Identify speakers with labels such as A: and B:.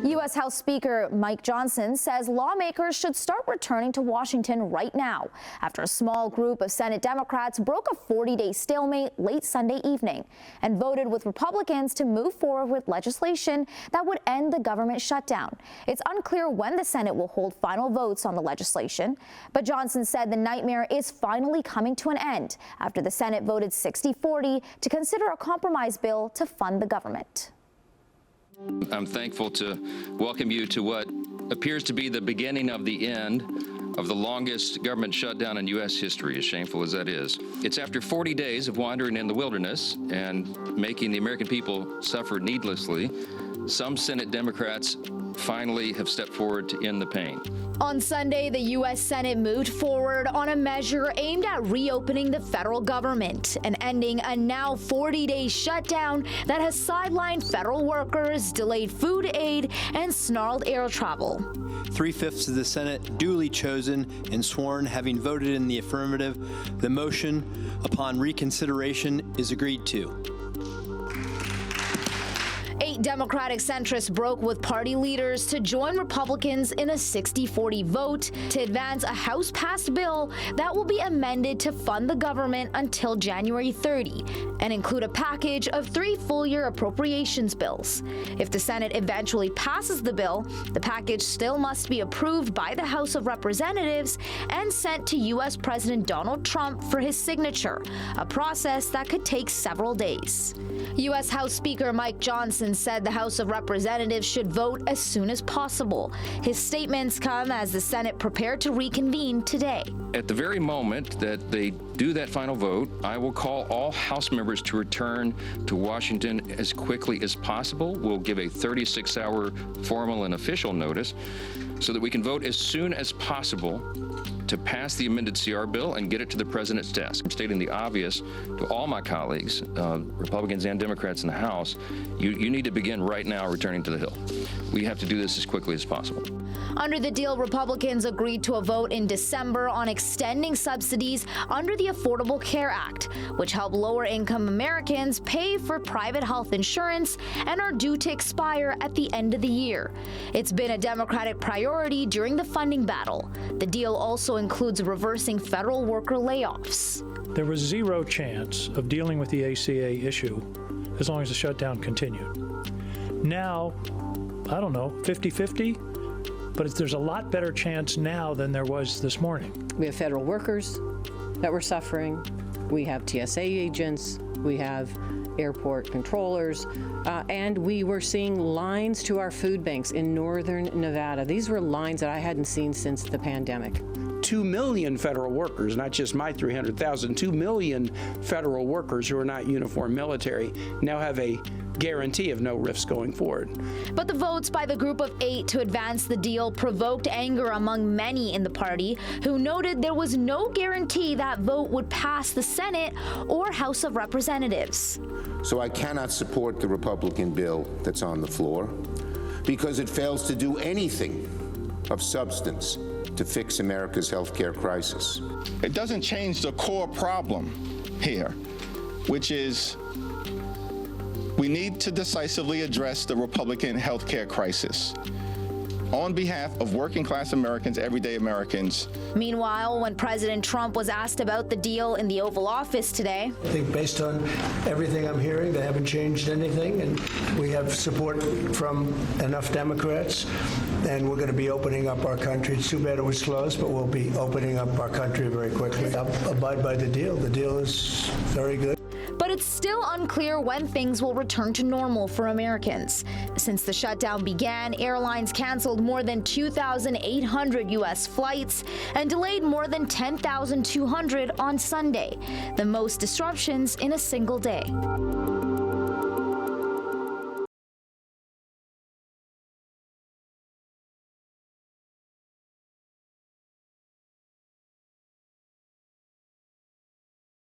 A: U.S. House Speaker Mike Johnson says lawmakers should start returning to Washington right now after a small group of Senate Democrats broke a 40-day stalemate late Sunday evening and voted with Republicans to move forward with legislation that would end the government shutdown. It's unclear when the Senate will hold final votes on the legislation, but Johnson said the nightmare is finally coming to an end after the Senate voted 60-40 to consider a compromise bill to fund the government.
B: I'm thankful to welcome you to what appears to be the beginning of the end of the longest government shutdown in U.S. history, as shameful as that is. It's after 40 days of wandering in the wilderness and making the American people suffer needlessly. Some Senate Democrats finally have stepped forward to end the pain.
A: On Sunday, the U.S. Senate moved forward on a measure aimed at reopening the federal government and ending a now 40-day shutdown that has sidelined federal workers, delayed food aid, and snarled air travel.
C: 3/5 of the Senate duly chosen and sworn, having voted in the affirmative, the motion upon reconsideration is agreed to.
A: 8 Democratic centrists broke with party leaders to join Republicans in a 60-40 vote to advance a House-passed bill that will be amended to fund the government until January 30 and include a package of 3 full-year appropriations bills. If the Senate eventually passes the bill, the package still must be approved by the House of Representatives and sent to U.S. President Donald Trump for his signature, a process that could take several days. U.S. House Speaker Mike Johnson said the House of Representatives should vote as soon as possible. His statements come as the Senate prepared to reconvene today.
B: At the very moment that they do that final vote, I will call all House members to return to Washington as quickly as possible. We'll give a 36-hour formal and official notice so that we can vote as soon as possible to pass the amended CR bill and get it to the president's desk. I'm stating the obvious to all my colleagues, Republicans and Democrats in the House, you need to begin right now returning to the Hill. We have to do this as quickly as possible.
A: Under the deal, Republicans agreed to a vote in December on extending subsidies under the Affordable Care Act, which help lower-income Americans pay for private health insurance and are due to expire at the end of the year. It's been a Democratic priority during the funding battle. The deal also includes reversing federal worker layoffs.
D: There was zero chance of dealing with the ACA issue as long as the shutdown continued. Now, I don't know, 50-50? But there's a lot better chance now than there was this morning.
E: We have federal workers that were suffering. We have TSA agents. We have airport controllers. And we were seeing lines to our food banks in northern Nevada. These were lines that I hadn't seen since the pandemic.
F: 2 million federal workers, not just my 300,000, 2 million federal workers who are not uniformed military now have a guarantee of no rifts going forward.
A: But the votes by the group of 8 to advance the deal provoked anger among many in the party who noted there was no guarantee that vote would pass the Senate or House of Representatives.
G: So I cannot support the Republican bill that's on the floor because it fails to do anything of substance to fix America's health care crisis.
H: It doesn't change the core problem here, which is we need to decisively address the Republican health care crisis on behalf of working class Americans, everyday Americans.
A: Meanwhile, when President Trump was asked about the deal in the Oval Office today,
I: I think based on everything I'm hearing, they haven't changed anything, and we have support from enough Democrats, and we're going to be opening up our country. It's too bad it was closed, but we'll be opening up our country very quickly. I'll abide by the deal. The deal is very good.
A: but it's still unclear when things will return to normal for Americans. Since the shutdown began, airlines canceled more than 2,800 U.S. flights and delayed more than 10,200 on Sunday, the most disruptions in a single day.